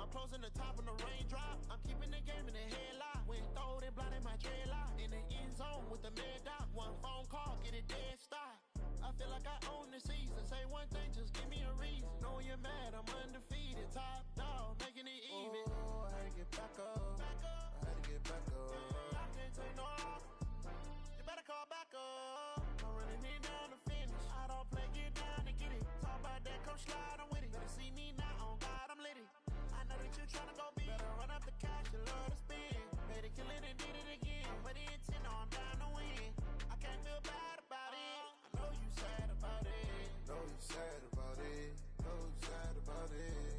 I'm closing the top on the raindrop. I'm keeping the game in the headlock. Went throwed and blinded my dreadlock. In the end zone with the mad dot. One phone call, get it dead stop. I feel like I own the season. Say one thing, just give me a reason. Knowing you're mad, I'm undefeated. Top dog, making it even. Oh, I had to get back up. I had to get back up. I can't take no loss. You better call back up. I'm running it down to finish. I don't play, get down and get it. Talk about that, come slide, I'm with it. Better see me now, on God, I'm litty. I know that you're tryna go big. Better run up the cash, you love to spend. Made it, kill it, and did it again. But the intent, I'm down to win. I can't feel bad about it. I know you sad about it. Know you sad about it. Know you sad about it.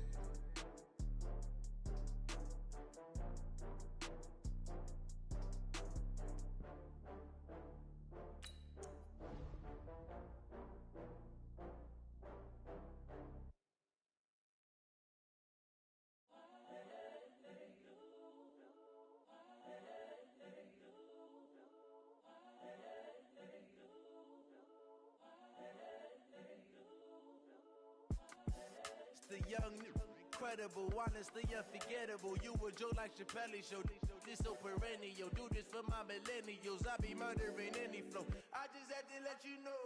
The young, incredible, honestly unforgettable. You a joke like Chappelle show. This so perennial. Do this for my millennials. I be murdering any flow. I just had to let you know.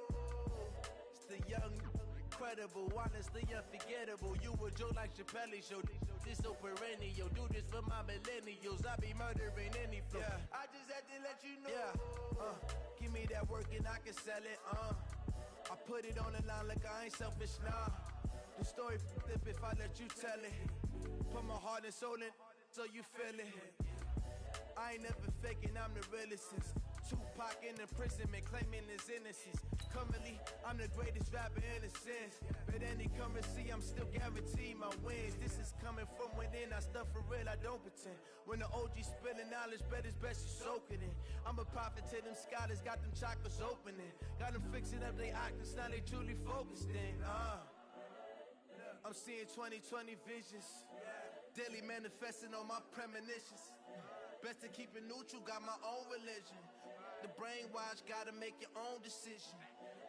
It's the young, incredible, honestly unforgettable. You a joke like Chappelle show. This so perennial. Do this for my millennials. I be murdering any flow. Yeah. I just had to let you know. Yeah. Give me that work and I can sell it. I put it on the line like I ain't selfish, nah. The story flip if I let you tell it. Put my heart and soul in so you feel it. I ain't never faking, I'm the realest since Tupac in imprisonment, claiming his innocence. Currently, I'm the greatest rapper in a sense. But any currency, I'm still guaranteed my wins. This is coming from within, I stuff for real, I don't pretend. When the OG spilling knowledge, bet it's best you soak it in. I'm a prophet to them scholars, got them chakras opening. Got them fixing up they octaves, now they truly focused in. I'm seeing 2020 visions, daily manifesting on my premonitions. Best to keep it neutral, got my own religion. The brainwash, gotta make your own decision.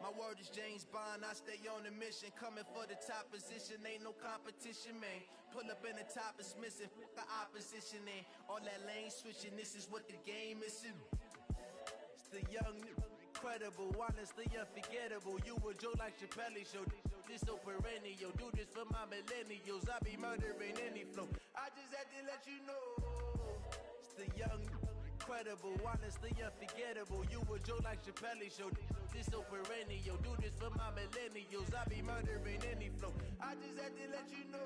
My word is James Bond, I stay on a mission. Coming for the top position, ain't no competition, man. Pull up in the top is missing, fuck the opposition, ain't all that lane switching, this is what the game is. It's the young, incredible, honestly unforgettable. You a joke like Chappelle show. This so perennial. Do this for my millennials. I be murdering any flow. I just had to let you know. It's the young, incredible, honestly unforgettable. You a joke like Chappelle show. This so perennial. Do this for my millennials. I be murdering any flow. I just had to let you know.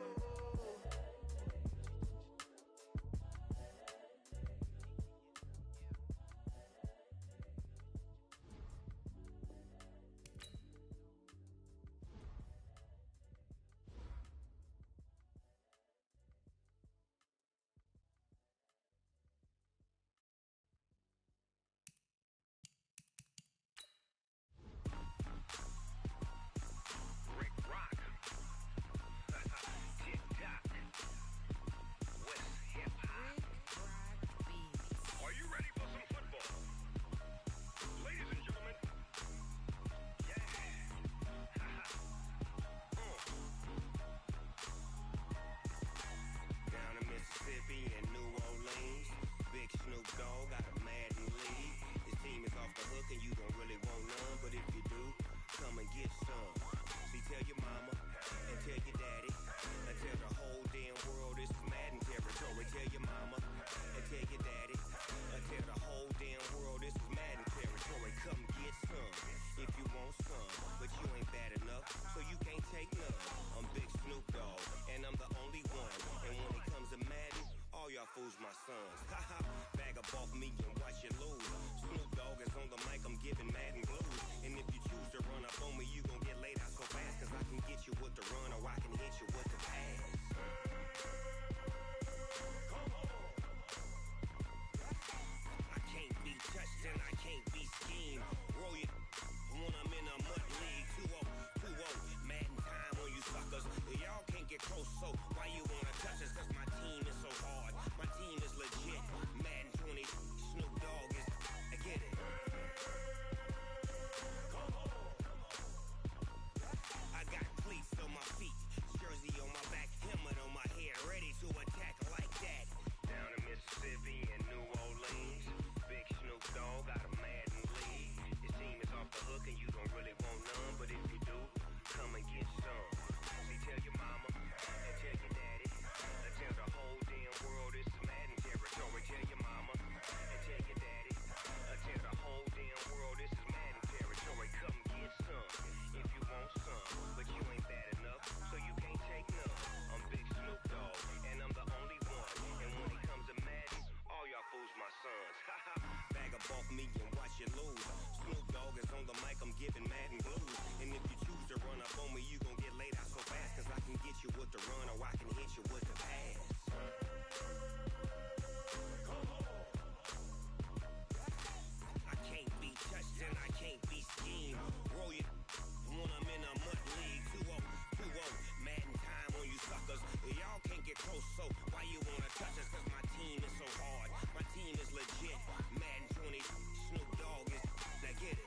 on the mic, I'm giving mad and blues. And if you choose to run up on me, you gon' get laid out so fast. Cause I can get you with the run or I can hit you with the pass. I can't be touched and I can't be schemed. Roll you when I'm in a mud league. 2-0, 2-0, mad in time on you suckers. Y'all can't get close, so why you wanna touch us? Cause my team is so hard, my team is legit. Madden 20, Snoop Dogg is, now get it.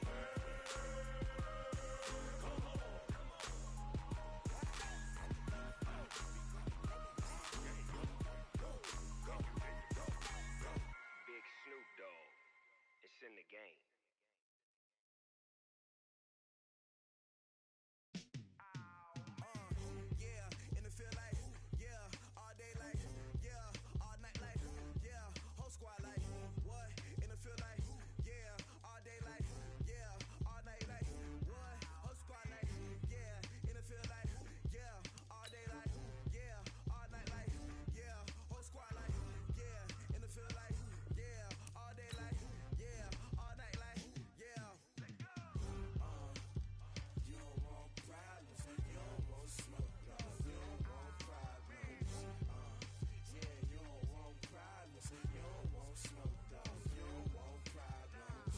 Big Snoop Dogg, it's in the game. Yeah, and it feel like, yeah, all day like, yeah, all night like, yeah, whole squad like, what? And it feel like, yeah, all day like, yeah, all night like, what? Whole squad like, yeah, and it feel like, yeah, all day like, yeah, all night like, yeah, whole squad like, yeah, and it feel like, yeah, all day like, yeah, all night like, yeah. You don't want problems, you don't want smoke, dog. You don't want problems. Yeah, you don't want problems, you don't want smoke, dog. You don't want problems.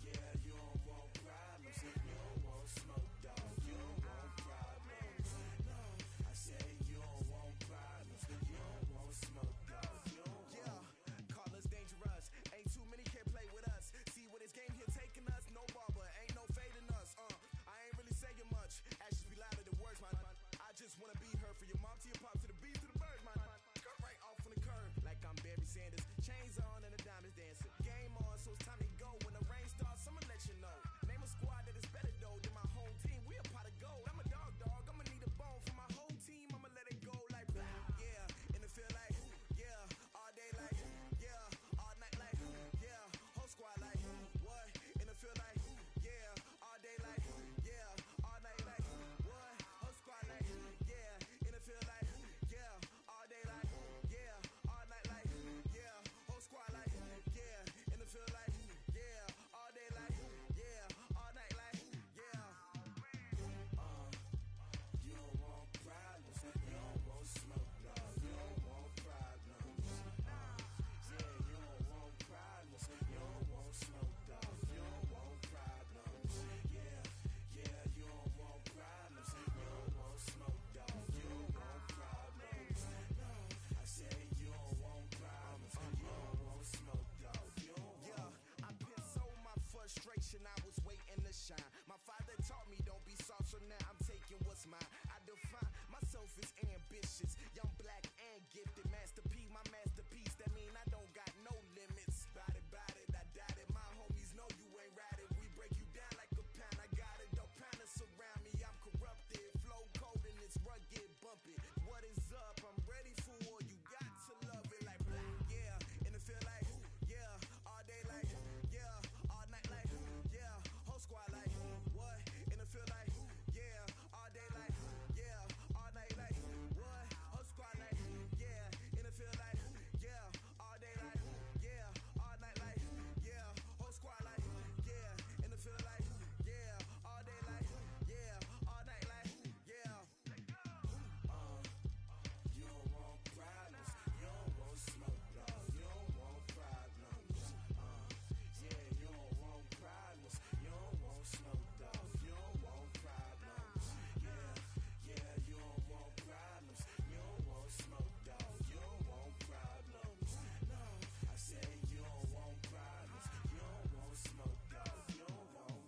Yeah, you don't want problems, you don't want smoke, dog. You don't want problems. No, I say you don't want problems, you don't want smoke, dog. You don't want. Call us dangerous. Ain't too many can play with us. See where this game here taking us. No barber, ain't no fading us. I ain't really saying much. Actions be louder than words, man. I just wanna be heard for your mom to your pop to the beat to the birds, man. Skirt right off on the curb like I'm Barry Sanders. Chains on and the diamonds dancing. Game on, so it's time to go. When the rain starts, I'ma let you know. Name a squad that is better though than my home team. We a pot of gold. I'm a dog. I'ma need a bone for my whole team. I'ma let it go like blah. Yeah, and it feel like, yeah, all day like, yeah, all night like, yeah, whole squad like, what? And it feel like, yeah, all day like, yeah, all night like, what? Whole squad like, yeah, and it feel like, yeah, all day like, yeah, all night like, yeah, whole squad like, yeah, and it feel like, yeah, all day like, yeah, all night like, yeah. You don't want problems, you don't want smoke, dog. You don't want problems. Yeah, you don't want problems, you don't want smoke, dog. You don't want problems. Yeah, you don't want problems, you don't want smoke, dog. You don't want problems. No, I say you don't want problems, you don't want smoke, dog. You don't want. Yeah, I've been so my frustration, I was waiting to shine. My father taught me don't be soft, so now I'm taking what's mine. I define myself as ambitious, young, black, and gifted. Master P, my masterpiece. That mean I don't got no limits. Bout it, I doubt it. My homies know you ain't ratted. We break you down like a pound. I got it, don't pound to surround me. I'm corrupted, flow cold and it's rugged, bumpy. What is up? I'm ready for war. You got to love it like blah. Yeah, and it feel like, yeah, all day like, yeah, all night like, yeah, whole squad like, what? And it feel like, yeah, all day like, yeah, all night like, what? Whole squad like, yeah, and it feel like, yeah, all day like, yeah, all night like, yeah, whole squad like, yeah, and it feel like, yeah, all day like, yeah, all night like, yeah. You don't want problems, you don't want smoke, dog. You don't want problems. Yeah, you don't want problems, you don't want smoke, dog. You don't want problems. Yeah, you don't want problems, you don't want smoke, dog. You don't want problems. No, I say you don't want problems, you don't want smoke, dog. You don't want.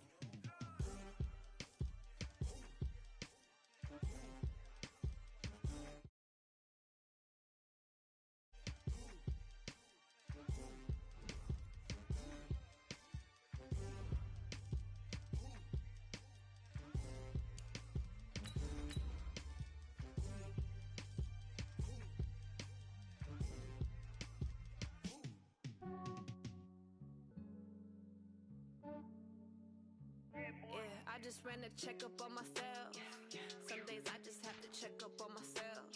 Yeah, I just ran a checkup on myself. Some days I just have to check up on myself.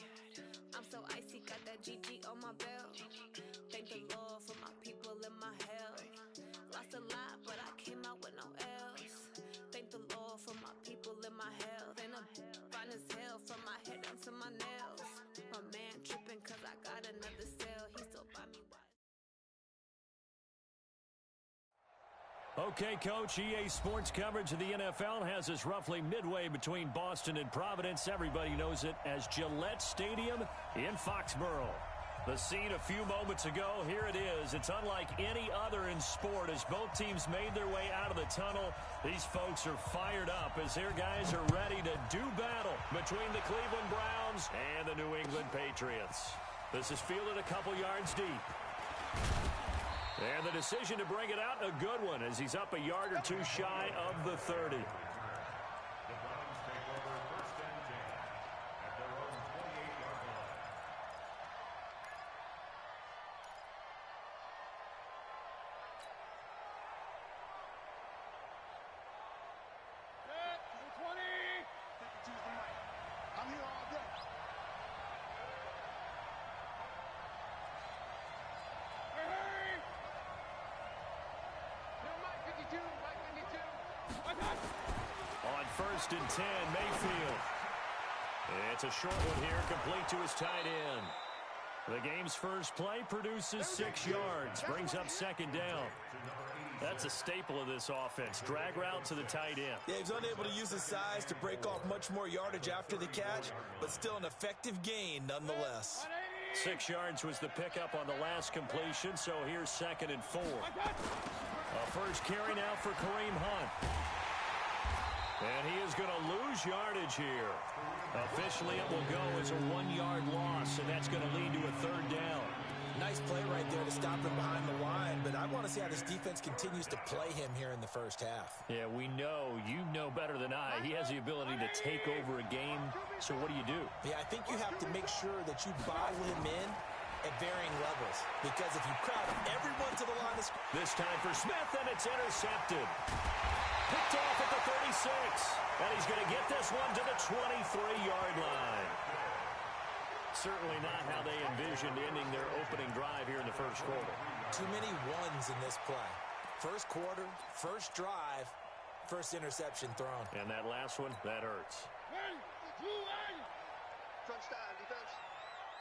I'm so icy, got that GG on my belt. Thank the Lord for my people in my hell. Lost a lot, but I came out with no L. Okay, Coach, EA Sports coverage of the NFL has us roughly midway between Boston and Providence. Everybody knows it as Gillette Stadium in Foxborough. The scene a few moments ago, here it is. It's unlike any other in sport as both teams made their way out of the tunnel. These folks are fired up as their guys are ready to do battle between the Cleveland Browns and the New England Patriots. This is fielded a couple yards deep. And the decision to bring it out, a good one, as he's up a yard or two shy of the 30. On 1st and 10, Mayfield. It's a short one here, complete to his tight end. The game's first play produces 6 yards, brings up 2nd down. That's a staple of this offense. Drag route to the tight end. Yeah, he's unable to use his size to break off much more yardage after the catch, but still an effective gain nonetheless. 6 yards was the pickup on the last completion, so here's 2nd and 4. A first carry now for Kareem Hunt. And he is going to lose yardage here. Officially, it will go as a 1-yard loss, and that's going to lead to a 3rd down. Nice play right there to stop him behind the line, but I want to see how this defense continues to play him here in the first half. Yeah, we know. You know better than I. He has the ability to take over a game, so what do? Yeah, I think you have to make sure that you bottle him in at varying levels, because if you crowd everyone to the line of scrimmage. This time for Smith, and it's intercepted. Picked off at the 36, and he's going to get this one to the 23-yard line. Certainly not how they envisioned ending their opening drive here in the first quarter. Too many ones in this play. First quarter, first drive, first interception thrown. And that last one, that hurts. Front style defense.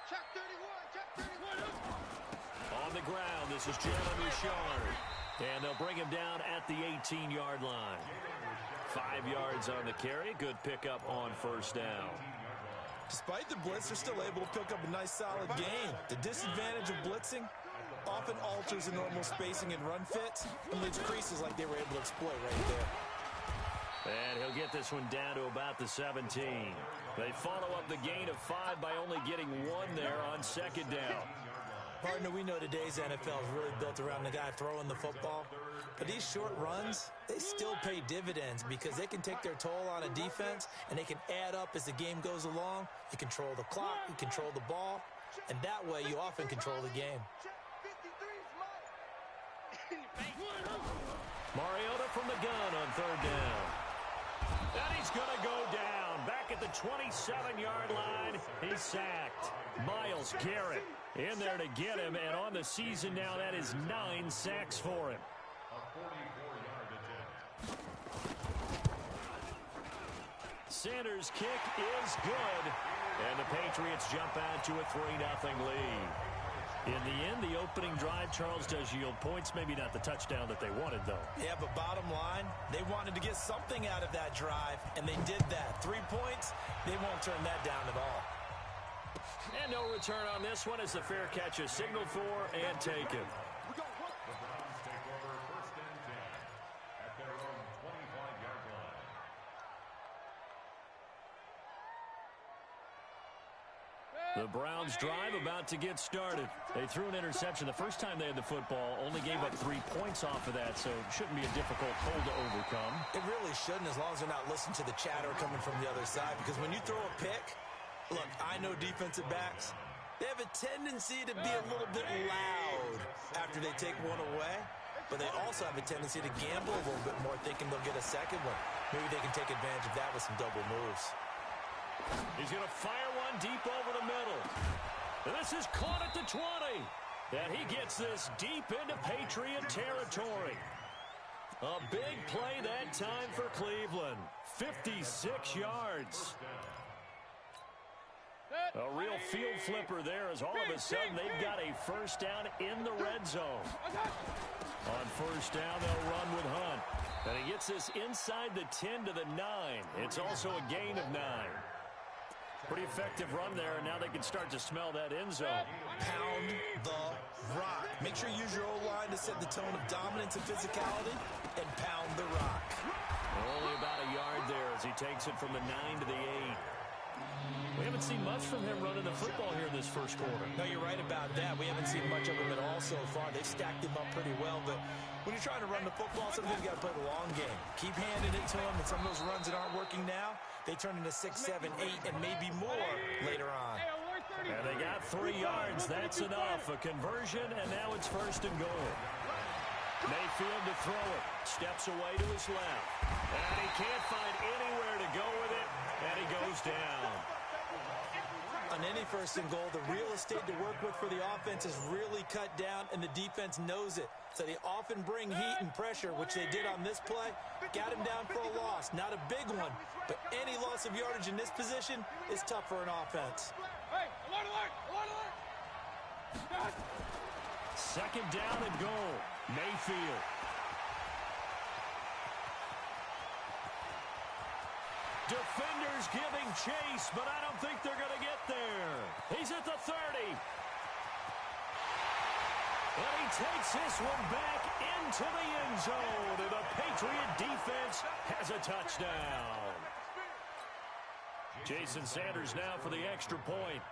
Check 31, check 31. On the ground, this is Jalen Richard. And they'll bring him down at the 18-yard line. 5 yards on the carry. Good pickup on 1st down. Despite the blitz, they're still able to pick up a nice solid gain. The disadvantage of blitzing often alters the normal spacing and run fits and leaves creases like they were able to exploit right there. And he'll get this one down to about the 17. They follow up the gain of 5 by only getting 1 there on 2nd down. Partner, we know today's NFL is really built around the guy throwing the football. But these short runs, they still pay dividends because they can take their toll on a defense and they can add up as the game goes along. You control the clock, you control the ball, and that way you often control the game. Mariota from the gun on 3rd down. And he's going to go down. Back at the 27-yard line, he's sacked. Myles Garrett in there to get him, and on the season now, that is 9 sacks for him. Sanders' kick is good, and the Patriots jump out to a 3-0 lead. In the end, the opening drive, Charles, does yield points. Maybe not the touchdown that they wanted, though. Yeah, but bottom line, they wanted to get something out of that drive, and they did that. 3 points, they won't turn that down at all. And no return on this one as the fair catch is signaled for and taken. The Browns drive about to get started. They threw an interception the first time they had the football, only gave up 3 points off of that, so it shouldn't be a difficult hole to overcome. It really shouldn't, as long as they're not listening to the chatter coming from the other side, because when you throw a pick, look, I know defensive backs, they have a tendency to be a little bit loud after they take one away, but they also have a tendency to gamble a little bit more, thinking they'll get a second one. Maybe they can take advantage of that with some double moves. He's going to fire one deep over the middle. And this is caught at the 20. And he gets this deep into Patriot territory. A big play that time for Cleveland. 56 yards. A real field flipper there as all of a sudden they've got a first down in the red zone. On first down, they'll run with Hunt. And he gets this inside the 10 to the 9. It's also a gain of 9. Pretty effective run there, and now they can start to smell that end zone. Pound the rock. Make sure you use your O-line to set the tone of dominance and physicality, and pound the rock. Only about a yard there as he takes it from the 9 to the 8. We haven't seen much from him running the football here in this first quarter. No, you're right about that. We haven't seen much of him at all so far. They've stacked him up pretty well, but when you're trying to run the football, sometimes you got to play the long game. Keep handing it to him, and some of those runs that aren't working now, they turn into 6, 7, 8, and maybe more later on. And they got 3 yards. That's enough. A conversion, and now it's first and goal. Mayfield to throw it. Steps away to his left. And he can't find anywhere to go with it, and he goes down. On any first and goal, the real estate to work with for the offense is really cut down, and the defense knows it. So they often bring heat and pressure, which they did on this play. Got him down for a loss. Not a big one, but any loss of yardage in this position is tough for an offense. Second down and goal. Mayfield. Defenders giving chase, but I don't think they're going to get there. He's at the 30. And he takes this one back into the end zone. And the Patriot defense has a touchdown. Jason Sanders now for the extra point.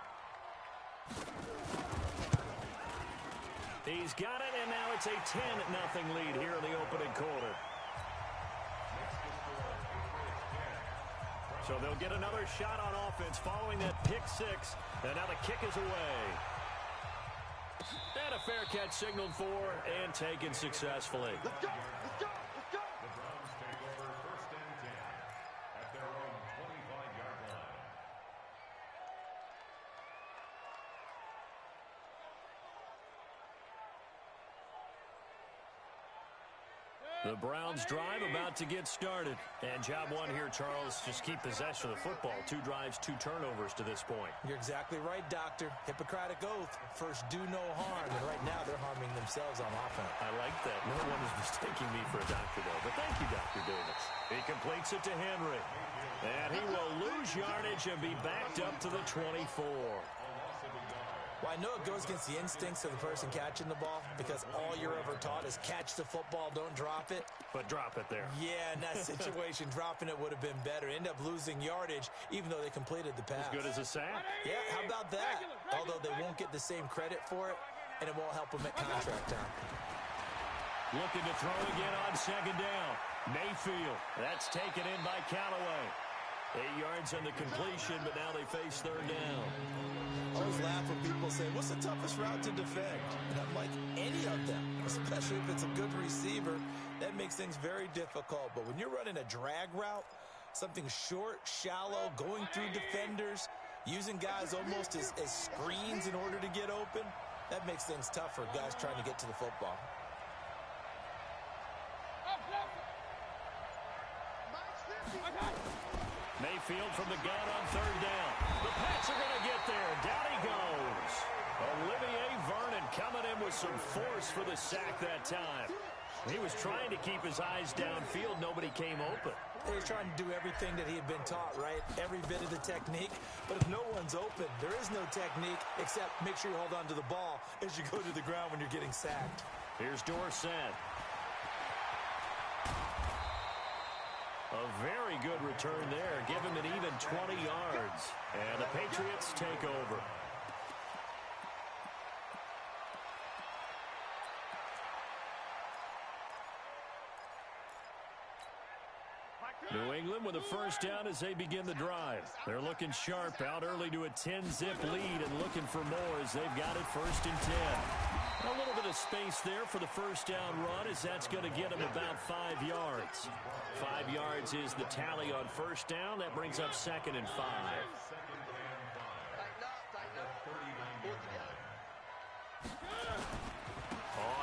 He's got it, and now it's a 10-0 lead here in the opening quarter. So they'll get another shot on offense following that pick 6. And now the kick is away. And a fair catch signaled for and taken successfully. Let's go! Let's go! Let's go! The Browns take over first and 10 at their own 25-yard line. The Browns drive about to get started. And job one here, Charles, just keep possession of the football. 2 drives, 2 turnovers to this point. You're exactly right, Doctor. Hippocratic oath. First, do no harm. And right now, they're harming themselves on offense. I like that. No one is mistaking me for a doctor, though. But thank you, Dr. Davis. He completes it to Henry. And he will lose yardage and be backed up to the 24. Well, I know it goes against the instincts of the person catching the ball because all you're ever taught is catch the football, don't drop it. But drop it there. Yeah, in that situation, dropping it would have been better. End up losing yardage, even though they completed the pass. As good as a sack. Yeah, how about that? Although they won't get the same credit for it, and it won't help them at contract time. Looking to throw again on second down. Mayfield. That's taken in by Callaway. 8 yards on the completion, but now they face third down. I always laugh when people say, what's the toughest route to defend? And I'm like, any of them, especially if it's a good receiver. That makes things very difficult. But when you're running a drag route, something short, shallow, going through defenders, using guys almost as screens in order to get open, that makes things tough for guys trying to get to the football. Mayfield from the gun on third down. The Pats are going to get there. Down he goes. Olivier Vernon coming in with some force for the sack that time. He was trying to keep his eyes downfield. Nobody came open. He was trying to do everything that he had been taught, right? Every bit of the technique. But if no one's open, there is no technique except make sure you hold on to the ball as you go to the ground when you're getting sacked. Here's Dorsett. A very good return there. Give him an even 20 yards. And the Patriots take over. New England with a first down as they begin the drive. They're looking sharp, out early to a 10-zip lead and looking for more as they've got it first and 10. A little bit of space there for the first down run as that's going to get them about 5 yards. 5 yards is the tally on first down. That brings up second and 5.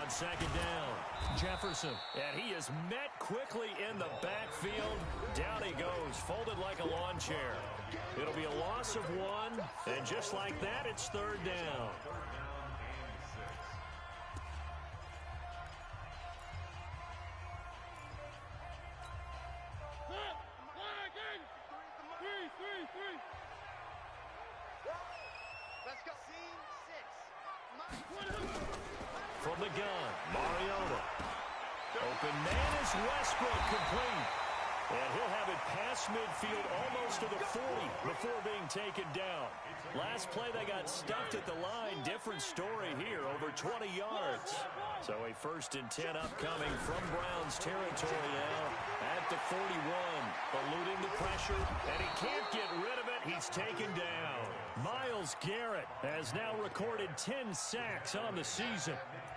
On second down, Jefferson. And he is met quickly in the backfield. Down he goes, folded like a lawn chair. It'll be a loss of 1, and just like that, it's third down. Let's go. From the gun, Mariota. Open man is Westbrook, complete. And he'll have it past midfield almost to the 40 before being taken down. Last play, they got stuffed at the line. Different story here, over 20 yards. So a 1st and 10 upcoming from Browns territory now at the 41. Eluding the pressure, and he can't get rid of it. He's taken down. Myles Garrett has now recorded 10 sacks on the season.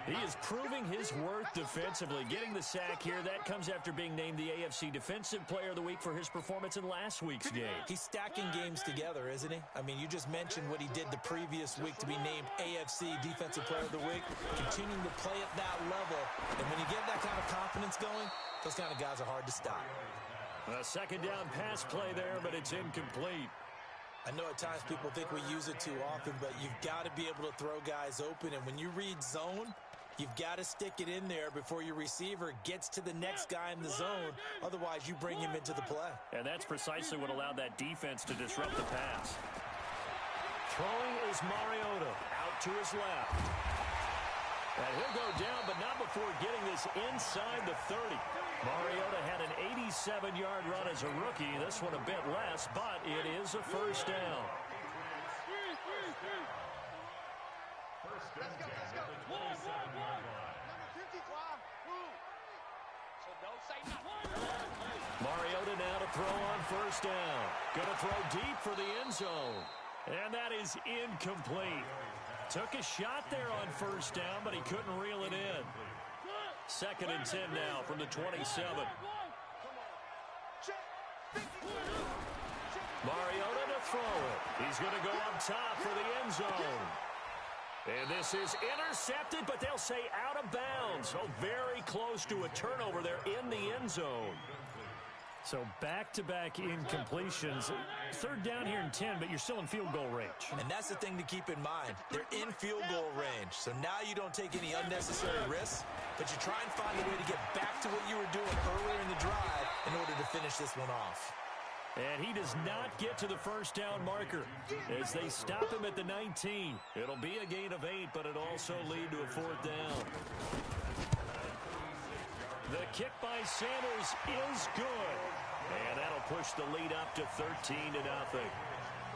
He is proving his worth defensively. Getting the sack here, that comes after being named the AFC Defensive Player of the Week for his performance in last week's game. He's stacking games together, isn't he? I mean, you just mentioned what he did the previous week to be named AFC Defensive Player of the Week. Continuing to play at that level. And when you get that kind of confidence going, those kind of guys are hard to stop. A 2nd down pass play there, but it's incomplete. I know at times people think we use it too often, but you've got to be able to throw guys open. And when you read zone, you've got to stick it in there before your receiver gets to the next guy in the zone. Otherwise, you bring him into the play. And that's precisely what allowed that defense to disrupt the pass. Throwing is Mariota out to his left. And he'll go down, but not before getting this inside the 30. Mariota had an 87-yard run as a rookie. This one a bit less, but it is a 1st down. Let's go. Number 55. So don't say nothing. Mariota now to throw on 1st down. Going to throw deep for the end zone. And that is incomplete. Took a shot there on 1st down, but he couldn't reel it in. 2nd and 10 now from the 27. Mariota to throw it. He's going to go up top for the end zone. And this is intercepted, but they'll say out of bounds. So very close to a turnover there in the end zone. So back-to-back incompletions. 3rd down here in 10, but you're still in field goal range. And that's the thing to keep in mind. They're in field goal range. So now you don't take any unnecessary risks, but you try and find a way to get back to what you were doing earlier in the drive in order to finish this one off. And he does not get to the 1st down marker as they stop him at the 19. It'll be a gain of 8, but it'll also lead to a 4th down. The kick by Sanders is good. And that'll push the lead up to 13-0.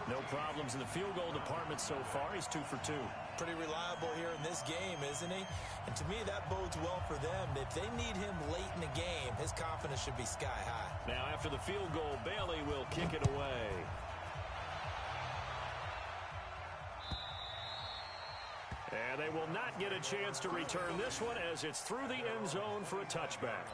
No problems in the field goal department so far. He's 2 for 2. Pretty reliable here in this game, isn't he? And to me, that bodes well for them. If they need him late in the game, his confidence should be sky high. Now, after the field goal, Bailey will kick it away. And they will not get a chance to return this one as it's through the end zone for a touchback.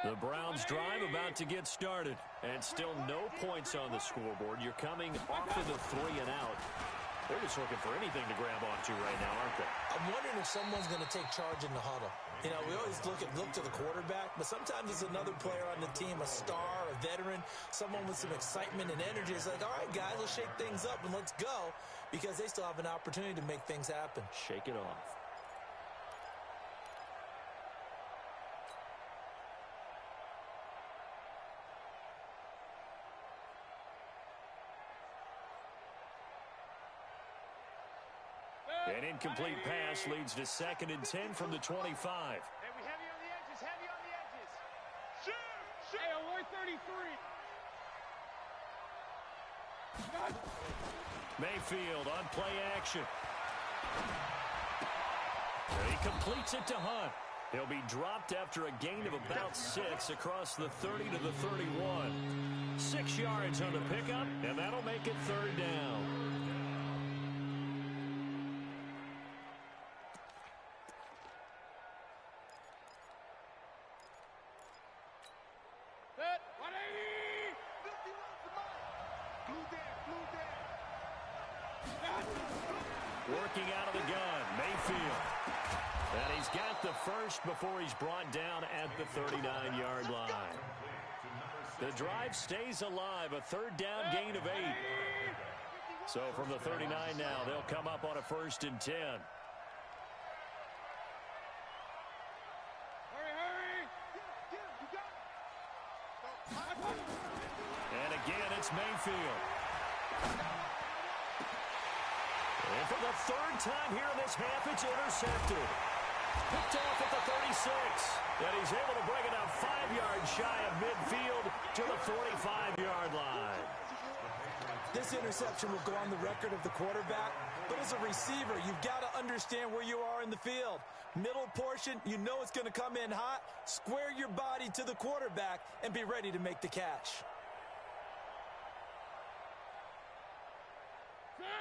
The Browns drive about to get started, and still no points on the scoreboard. You're coming off of the 3 and out. They're just looking for anything to grab onto right now, aren't they? I'm wondering if someone's going to take charge in the huddle. You know, we always look to the quarterback, but sometimes it's another player on the team, a star, a veteran, someone with some excitement and energy. It's like, all right, guys, let's shake things up and let's go, because they still have an opportunity to make things happen. Shake it off. An incomplete pass leads to 2nd and 10 from the 25. Hey, we heavy on the edges, heavy on the edges. Shoot! Hey, on 133. Mayfield on play action. He completes it to Hunt. He'll be dropped after a gain of about 6 across the 30 to the 31. 6 yards on the pickup, and that'll make it 3rd down. Working out of the gun, Mayfield. And he's got the first before he's brought down at the 39-yard line. The drive stays alive, a third down gain of 8. So from the 39 now, they'll come up on a 1st and 10. And again, it's Mayfield. And for the 3rd time here in this half, it's intercepted. Picked off at the 36. And he's able to bring it up 5 yards shy of midfield to the 45-yard line. This interception will go on the record of the quarterback, but as a receiver, you've got to understand where you are in the field. Middle portion, you know it's going to come in hot. Square your body to the quarterback and be ready to make the catch.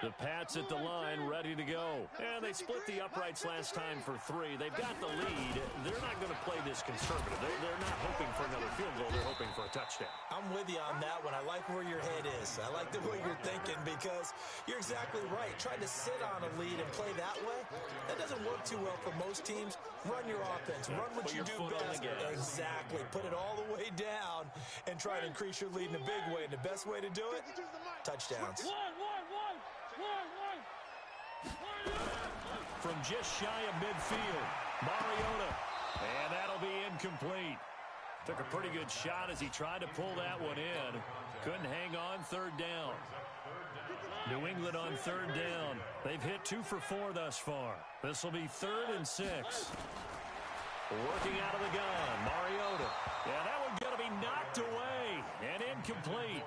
The Pats at the line, ready to go. And they split the uprights last time for 3. They've got the lead. They're not going to play this conservative. They're not hoping for another field goal. They're hoping for a touchdown. I'm with you on that one. I like where your head is. I like the way you're thinking because you're exactly right. Trying to sit on a lead and play that way, that doesn't work too well for most teams. Run your offense. Run what you do best. Exactly. Put it all the way down and try to increase your lead in a big way. And the best way to do it, touchdowns. From just shy of midfield, Mariota. And that'll be incomplete. Took a pretty good shot as he tried to pull that one in. Couldn't hang on 3rd down. New England on 3rd down. They've hit 2 for 4 thus far. This will be 3rd and 6. Working out of the gun, Mariota. Yeah, that one's going to be knocked away and incomplete.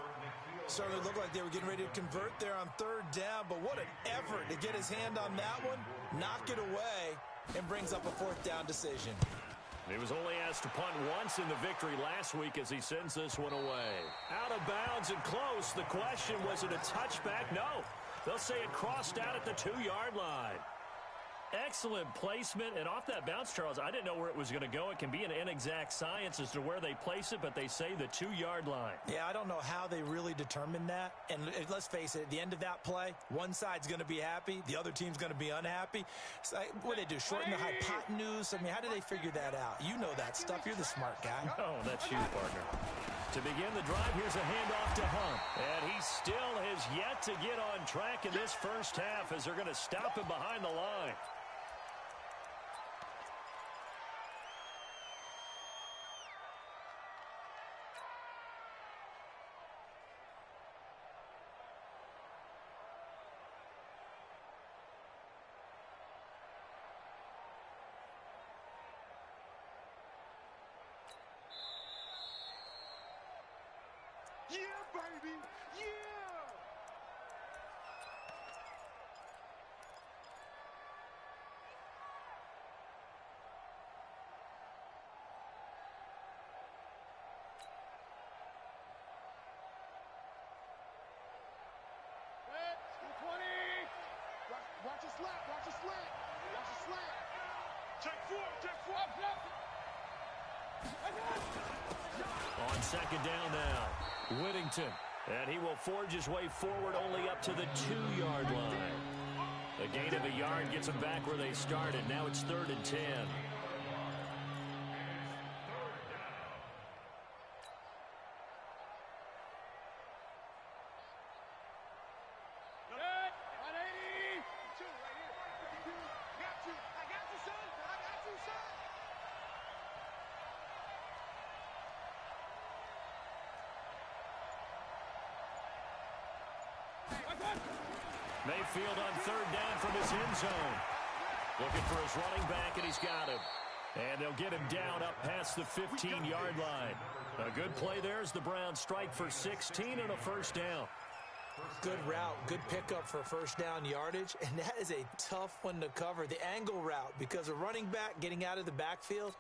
Certainly looked like they were getting ready to convert there on 3rd down, but what an effort to get his hand on that one, knock it away, and brings up a 4th down decision. He was only asked to punt once in the victory last week as he sends this one away. Out of bounds and close. The question, was it a touchback? No. They'll say it crossed out at the 2-yard line. Excellent placement, and off that bounce, Charles, I didn't know where it was going to go. It can be an inexact science as to where they place it, but they say the 2-yard line. Yeah, I don't know how they really determined that. And let's face it, at the end of that play, one side's going to be happy, the other team's going to be unhappy. So, what do they do, shorten the hypotenuse? I mean, how do they figure that out? You know that stuff. You're the smart guy. Oh, that's you, partner. To begin the drive, here's a handoff to Hunt. And he still has yet to get on track in this first half as they're going to stop him behind the line. Yeah, baby! Yeah! Red, 20! Watch your slant, watch your slant! Watch your slant! Check 4, check 4! On 2nd down now, Whittington. And he will forge his way forward only up to the 2-yard line. A gain of a yard gets them back where they started. Now it's 3rd and 10. Mayfield on 3rd down from his end zone. Looking for his running back, and he's got him. And they'll get him down up past the 15-yard line. A good play there as the Browns strike for 16 and a 1st down. Good route, good pickup for 1st down yardage, and that is a tough one to cover, the angle route, because a running back getting out of the backfield,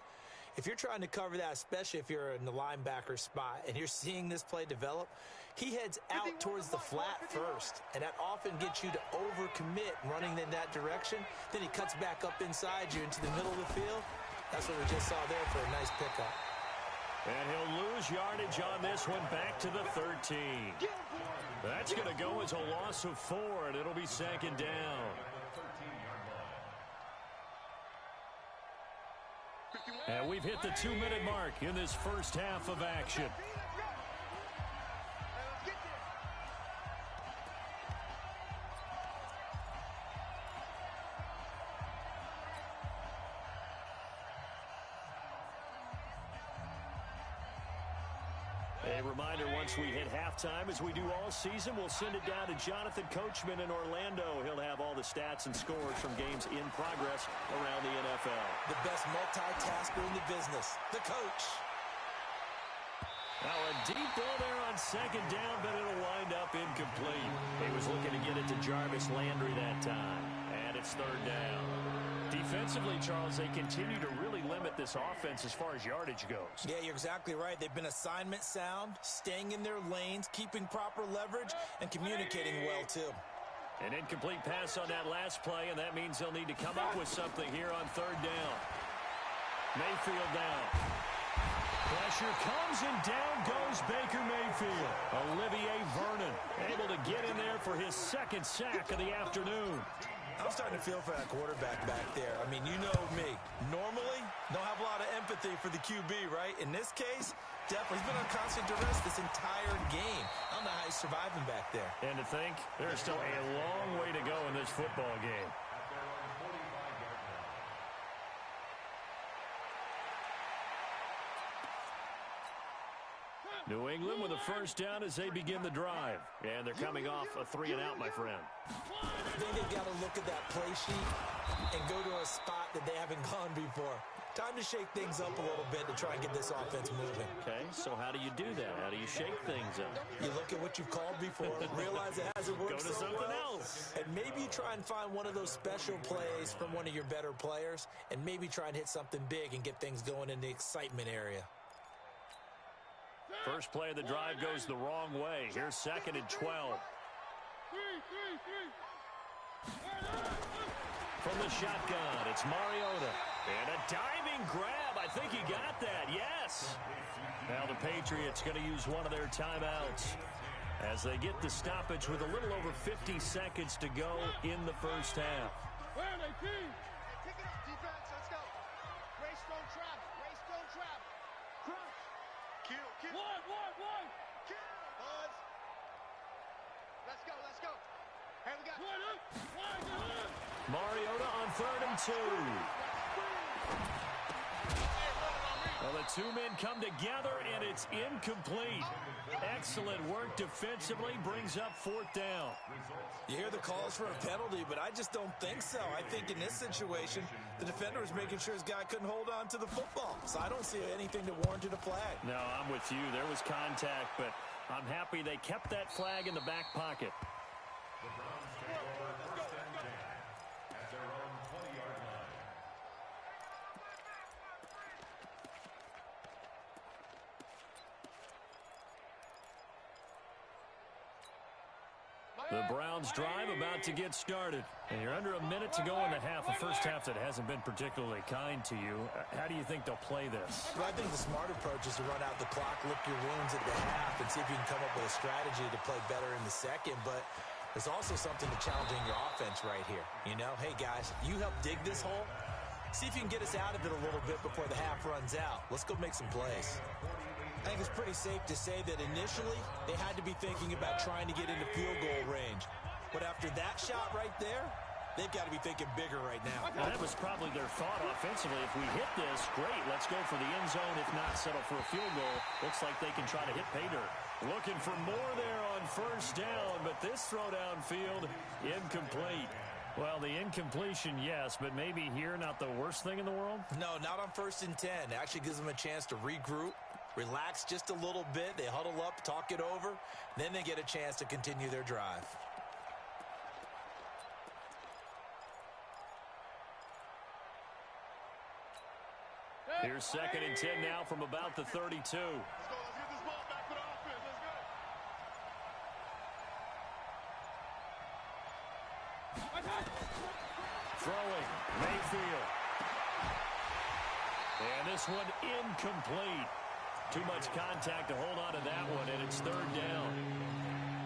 if you're trying to cover that, especially if you're in the linebacker spot and you're seeing this play develop, he heads out towards the flat first, and that often gets you to overcommit running in that direction. Then he cuts back up inside you into the middle of the field. That's what we just saw there for a nice pickup. And he'll lose yardage on this one back to the 13. That's going to go as a loss of 4, and it'll be 2nd down. And we've hit the 2-minute mark in this first half of action. A reminder, once we hit halftime, as we do all season, we'll send it down to Jonathan Coachman in Orlando. He'll have all the stats and scores from games in progress around the NFL. The best multitasker in the business, the coach. Now a deep ball there on second down, but it'll wind up incomplete. He was looking to get it to Jarvis Landry that time, and it's third down. Defensively, Charles, they continue to really limit this offense as far as yardage goes. Yeah, you're exactly right. They've been assignment sound, staying in their lanes, keeping proper leverage, and communicating well, too. An incomplete pass on that last play, and that means they'll need to come up with something here on third down. Mayfield down. Pressure comes, and down goes Baker Mayfield. Olivier Vernon able to get in there for his second sack of the afternoon. I'm starting to feel for that quarterback back there. I mean, you know me. Normally, don't have a lot of empathy for the QB, right? In this case, definitely he's been on constant duress this entire game. I don't know how he's surviving back there. And to think, there's still a long way to go in this football game. New England with a first down as they begin the drive. And they're coming off a 3-and-out, my friend. I think they've got to look at that play sheet and go to a spot that they haven't gone before. Time to shake things up a little bit to try and get this offense moving. Okay, so how do you do that? How do you shake things up? You look at what you've called before, realize it hasn't worked Go to so something well, else. and maybe you try and find one of those special plays from one of your better players, and maybe try and hit something big and get things going in the excitement area. First play of the drive goes the wrong way. Here's second and 12. From the shotgun, it's Mariota. And a diving grab. I think he got that. Yes. Now the Patriots going to use one of their timeouts as they get the stoppage with a little over 50 seconds to go in the first half. Pick it up, defense. Let's go. Greystone trap. Greystone trap. Crunch. Kill. One. Kill. Buzz. Let's go. Hey, we got Mariota on 3rd and 2. Well, the two men come together, and it's incomplete. Excellent work defensively, brings up 4th down. You hear the calls for a penalty, but I just don't think so. I think in this situation, the defender was making sure his guy couldn't hold on to the football. So I don't see anything that warranted a flag. No, I'm with you. There was contact, but I'm happy they kept that flag in the back pocket. The Browns take over first and 10 at their own 20-yard line. The Browns drive about to get started. And you're under a minute to go in the half, a first half that hasn't been particularly kind to you. How do you think they'll play this? Well, I think the smart approach is to run out the clock, lick your wounds at the half, and see if you can come up with a strategy to play better in the second. But there's also something to challenging your offense right here. You know, hey, guys, you help dig this hole. See if you can get us out of it a little bit before the half runs out. Let's go make some plays. I think it's pretty safe to say that initially they had to be thinking about trying to get into field goal range. But after that shot right there, they've got to be thinking bigger right now. Well, that was probably their thought offensively. If we hit this, great. Let's go for the end zone. If not, settle for a field goal. Looks like they can try to hit pay dirt. Looking for more there on first down, but this throw downfield, incomplete. Well, the incompletion, yes, but maybe here not the worst thing in the world? No, not on 1st and 10. It actually gives them a chance to regroup, relax just a little bit. They huddle up, talk it over. Then they get a chance to continue their drive. Here's 2nd and 10 now from about the 32. Let's get this ball back for the offense. Let's go. Throwing, Mayfield. And this one incomplete. Too much contact to hold on to that one, and it's 3rd down.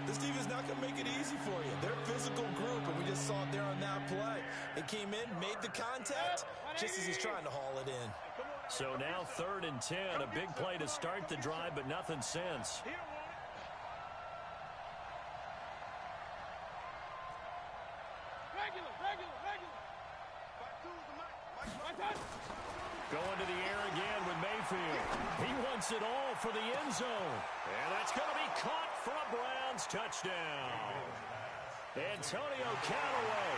This team is not going to make it easy for you. They're a physical group, and we just saw it there on that play. They came in, made the contact, just as he's trying to haul it in. Come on, So now 3rd and 10. A big play to start the drive, but nothing since. Going to the air again with Mayfield. He wants it all for the end zone. And that's going to be caught for a Browns touchdown. Antonio Callaway,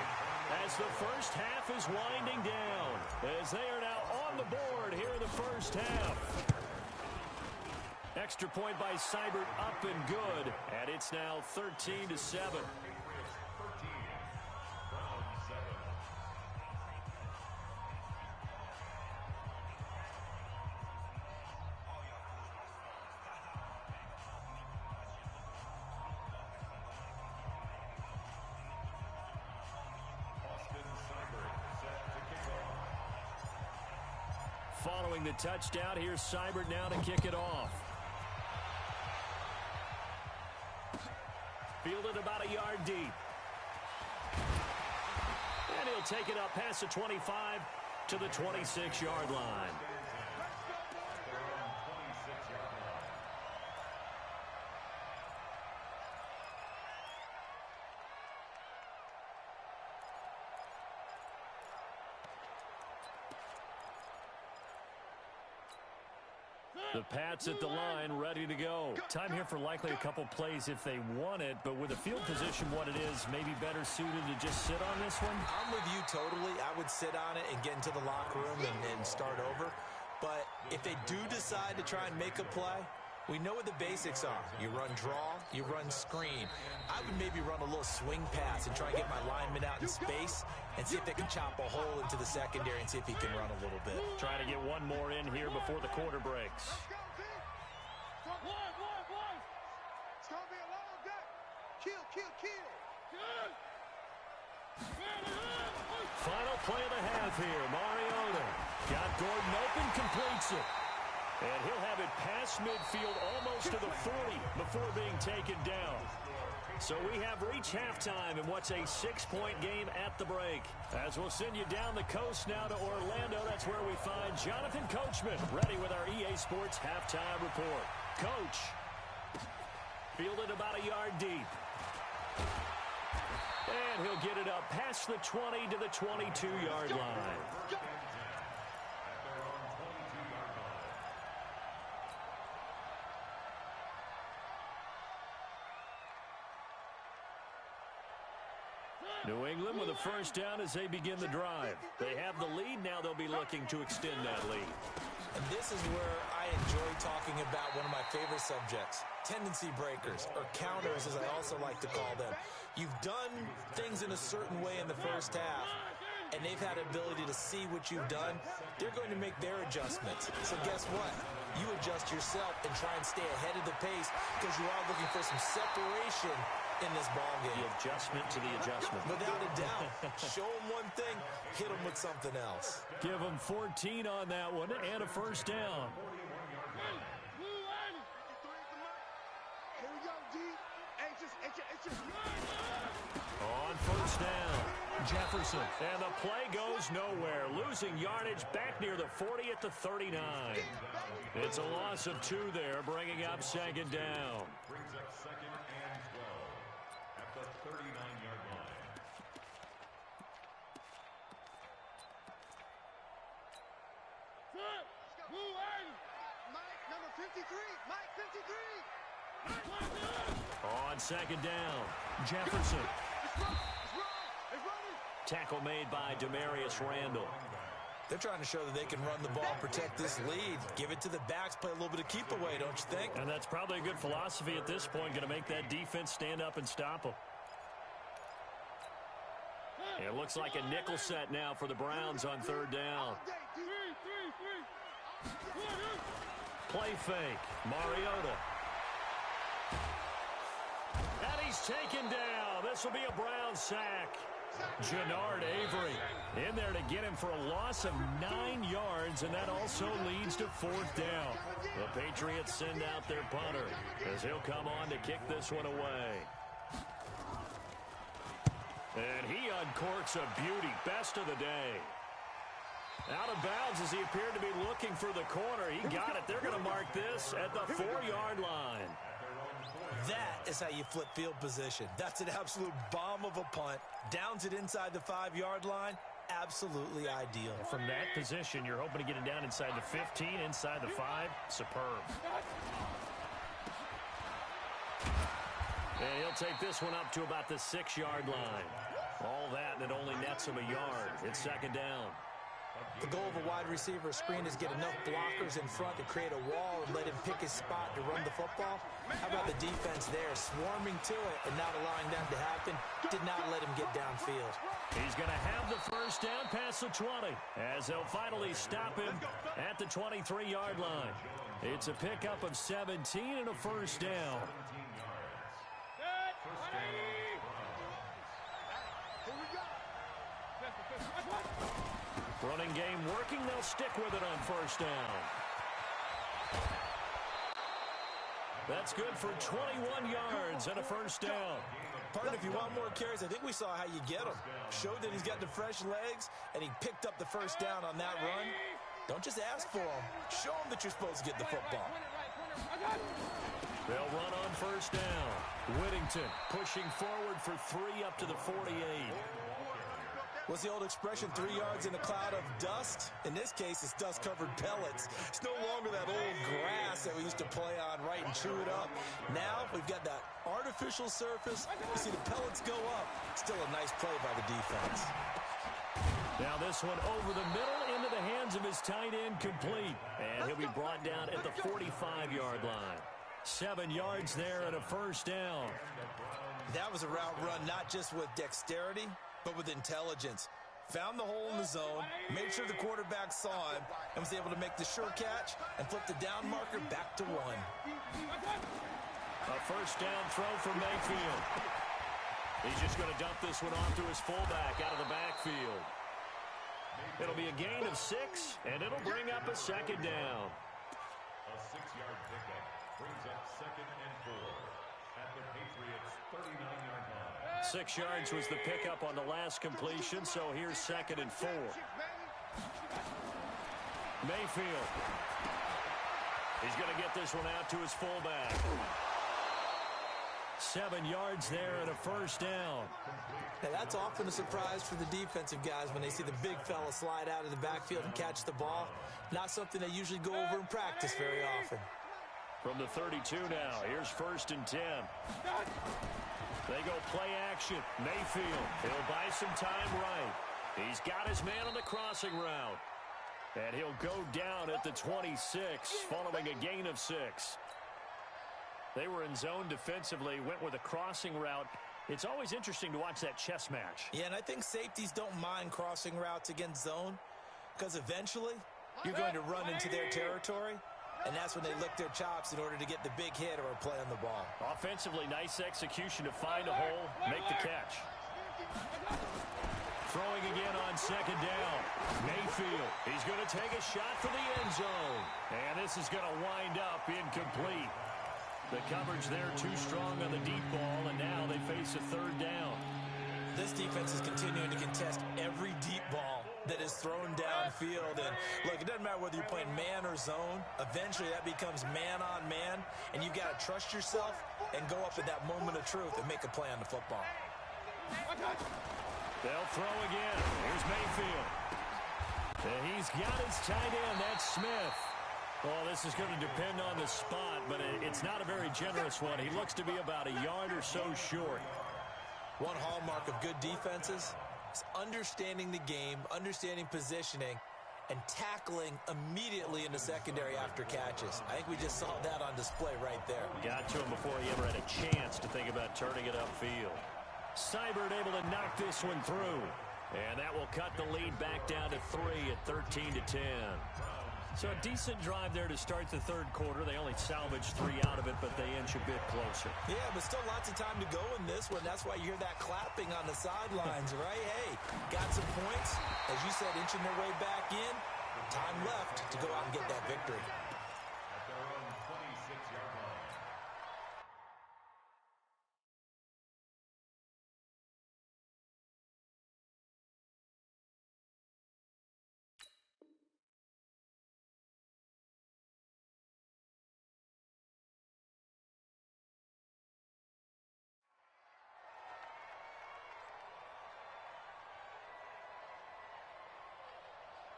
as the first half is winding down, as they are now on the board here in the first half. Extra point by Seibert, up and good, and it's now 13-7. Following the touchdown, here's Seibert now to kick it off. Fielded about a yard deep. And he'll take it up past the 25 to the 26-yard line. The Pats at the line, ready to go. Time here for likely a couple plays if they want it, but with the field position what it is, maybe better suited to just sit on this one? I'm with you totally. I would sit on it and get into the locker room and start over. But if they do decide to try and make a play, we know what the basics are. You run draw, you run screen. I would maybe run a little swing pass and try and get my lineman out in space and see if they can chop a hole into the secondary and see if he can run a little bit. Trying to get one more in here before the quarter breaks. It's going to be a long day. Kill. Final play of the half here. Mariota got Gordon open, completes it. And he'll have it past midfield almost to the 40 before being taken down. So we have reached halftime in what's a 6-point game at the break. As we'll send you down the coast now to Orlando, that's where we find Jonathan Coachman ready with our EA Sports halftime report. Coach, fielded about a yard deep. And he'll get it up past the 20 to the 22-yard line. New England with a first down as they begin the drive. They have the lead. Now they'll be looking to extend that lead. And this is where I enjoy talking about one of my favorite subjects, tendency breakers, or counters as I also like to call them. You've done things in a certain way in the first half, and they've had ability to see what you've done. They're going to make their adjustments. So guess what? You adjust yourself and try and stay ahead of the pace because you are looking for some separation in this ball game. The adjustment to the adjustment. Without a doubt. Show them one thing, hit them with something else. Give them 14 on that one and a first down. Here we go, D. On first down, Jefferson. And the play goes nowhere. Losing yardage back near the 40 at the 39. It's a loss of 2 there, bringing up second down. Brings up 2nd and 12 at the 39-yard line. Mike, number 53. Mike, 53. On second down, Jefferson. It's running. Tackle made by Demarius Randall. They're trying to show that they can run the ball and protect this lead. Give it to the backs, play a little bit of keep away, don't you think? And that's probably a good philosophy at this point, going to make that defense stand up and stop them. It looks like a nickel set now for the Browns on third down. Play fake, Mariota. And he's taken down. This will be a Browns sack. Jannard Avery in there to get him for a loss of 9 yards, and that also leads to fourth down. The Patriots send out their punter as he'll come on to kick this one away. And he uncorks a beauty, best of the day. Out of bounds as he appeared to be looking for the corner. He got it. They're going to mark this at the 4-yard line. That is how you flip field position. That's an absolute bomb of a punt. Downs it inside the 5-yard line. Absolutely ideal. From that position, you're hoping to get it down inside the 15, inside the 5. Superb. And he'll take this one up to about the 6-yard line. All that, and it only nets him a yard. It's second down. The goal of a wide receiver screen is get enough blockers in front to create a wall and let him pick his spot to run the football. How about the defense there, swarming to it and not allowing that to happen? Did not let him get downfield. He's going to have the first down past the 20 as they'll finally stop him at the 23-yard line. It's a pickup of 17 and a first down. Running game working. They'll stick with it on first down. That's good for 21 yards and a first down. Pardon, if you want more carries, I think we saw how you get him. Showed that he's got the fresh legs, and he picked up the first down on that run. Don't just ask for him. Show him that you're supposed to get the football. They'll run on first down. Whittington pushing forward for 3 up to the 48. What's the old expression, 3 yards in a cloud of dust? In this case, it's dust-covered pellets. It's no longer that old grass that we used to play on, right, and chew it up. Now we've got that artificial surface. You see the pellets go up. Still a nice play by the defense. Now this one over the middle into the hands of his tight end, complete. And he'll be brought down at the 45-yard line. 7 yards there and a first down. That was a route run not just with dexterity, but with intelligence. Found the hole in the zone, made sure the quarterback saw him, and was able to make the sure catch and flip the down marker back to 1. A first down throw for Mayfield. He's just going to dump this one off to his fullback out of the backfield. It'll be a gain of 6, and it'll bring up a second down. A 6-yard pickup brings up 2nd and 4 at the Patriots' 39-yard line. 6 yards was the pickup on the last completion, so here's 2nd and 4. Mayfield. He's going to get this one out to his fullback. 7 yards there and a first down. Now that's often a surprise for the defensive guys when they see the big fella slide out of the backfield and catch the ball. Not something they usually go over in practice very often. From the 32 now, here's 1st and 10. They go play action. Mayfield, he'll buy some time right. He's got his man on the crossing route. And he'll go down at the 26 following a gain of 6. They were in zone defensively, went with a crossing route. It's always interesting to watch that chess match. Yeah, and I think safeties don't mind crossing routes against zone because eventually you're going to run into their territory, and that's when they lick their chops in order to get the big hit or a play on the ball. Offensively, nice execution to find a hole, make the catch. Throwing again on 2nd down. Mayfield, he's going to take a shot for the end zone. And this is going to wind up incomplete. The coverage there too strong on the deep ball, and now they face a 3rd down. This defense is continuing to contest every deep ball that is thrown downfield. And look, it doesn't matter whether you're playing man or zone. Eventually that becomes man on man, and you've got to trust yourself and go up at that moment of truth and make a play on the football. They'll throw again. Here's Mayfield. And he's got his tight end. That's Smith. Well, this is going to depend on the spot, but it's not a very generous one. He looks to be about a yard or so short. One hallmark of good defenses is understanding the game, understanding positioning, and tackling immediately in the secondary after catches. I think we just saw that on display right there. Got to him before he ever had a chance to think about turning it upfield. Seibert able to knock this one through. And that will cut the lead back down to 3 at 13-10. So a decent drive there to start the 3rd quarter. They only salvaged 3 out of it, but they inch a bit closer. Yeah, but still lots of time to go in this one. That's why you hear that clapping on the sidelines, right? Hey, got some points. As you said, inching their way back in. Time left to go out and get that victory. At their own 26-yard line.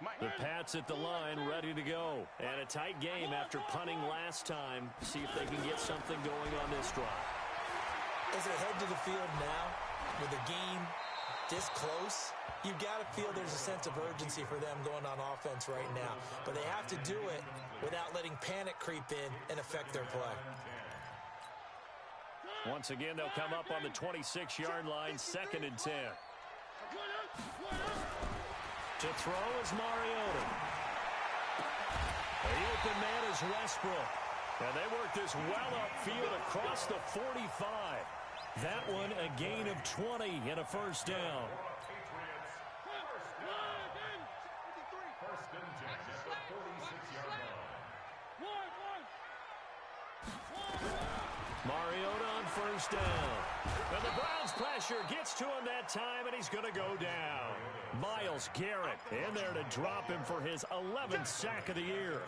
The Pats at the line, ready to go. And a tight game after punting last time. See if they can get something going on this drive. As they head to the field now, with the game this close, you've got to feel there's a sense of urgency for them going on offense right now. But they have to do it without letting panic creep in and affect their play. Once again, they'll come up on the 26-yard line, 2nd and 10. To throw is Mariota. The open man is Westbrook. And they work this well upfield across the 45. That one a gain of 20 and a first down. Mariota on first down. And the Browns pressure gets to him that time, and he's going to go down. Myles Garrett in there to drop him for his 11th sack of the year.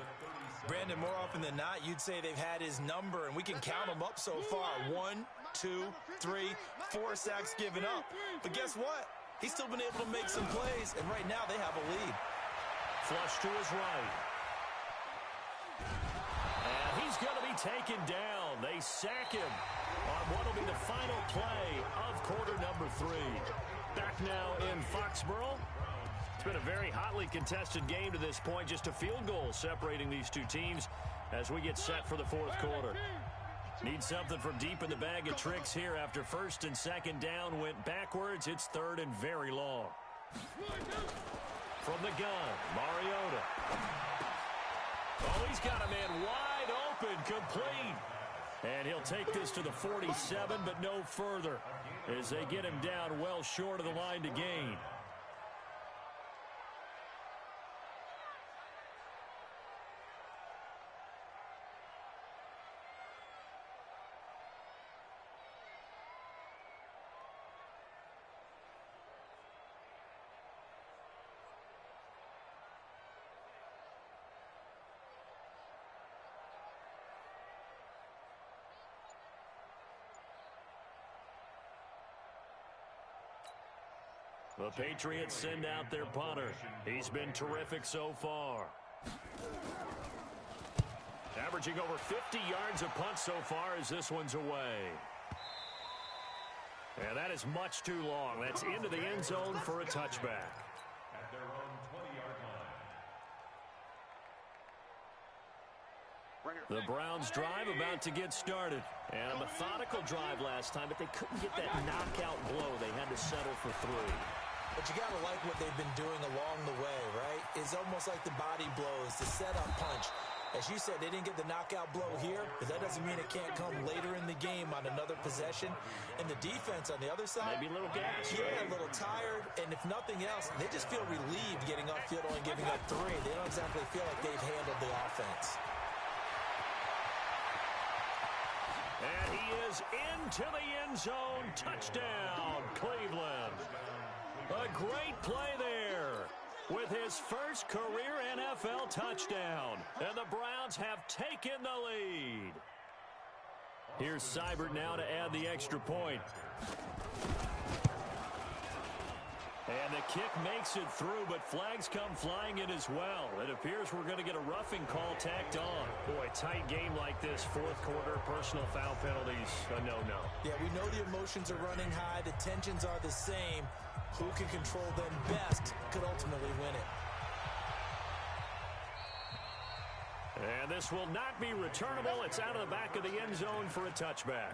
Brandon, more often than not, you'd say they've had his number, and we can count them up so far. 1, 2, 3, 4 sacks given up. But guess what? He's still been able to make some plays, and right now they have a lead. Flush to his right. And he's going to be taken down. They sack him on what will be the final play of quarter number 3. Back now in Foxborough. It's been a very hotly contested game to this point. Just a field goal separating these two teams as we get set for the 4th quarter. Need something from deep in the bag of tricks here after 1st and 2nd down went backwards. It's 3rd and very long. From the gun, Mariota. Oh, he's got a man wide open, complete. And he'll take this to the 47, but no further as they get him down well short of the line to gain. The Patriots send out their punter. He's been terrific so far. Averaging over 50 yards a punt so far as this one's away. And that is much too long. That's into the end zone for a touchback. At their own 20-yard line. The Browns drive about to get started. And a methodical drive last time, but they couldn't get that knockout blow. They had to settle for 3. But you got to like what they've been doing along the way, right? It's almost like the body blows, the setup punch. As you said, they didn't get the knockout blow here, but that doesn't mean it can't come later in the game on another possession. And the defense on the other side, maybe a little gas. Yeah, a little tired. And if nothing else, they just feel relieved getting upfield, only giving up 3. They don't exactly feel like they've handled the offense. And he is into the end zone. Touchdown, Cleveland. A great play there with his first career NFL touchdown. And the Browns have taken the lead. Here's Seibert now to add the extra point. And the kick makes it through, but flags come flying in as well. It appears we're going to get a roughing call tacked on. Boy, tight game like this, 4th quarter, personal foul penalties, a no-no. Yeah, we know the emotions are running high. The tensions are the same. Who can control them best could ultimately win it. And this will not be returnable. It's out of the back of the end zone for a touchback.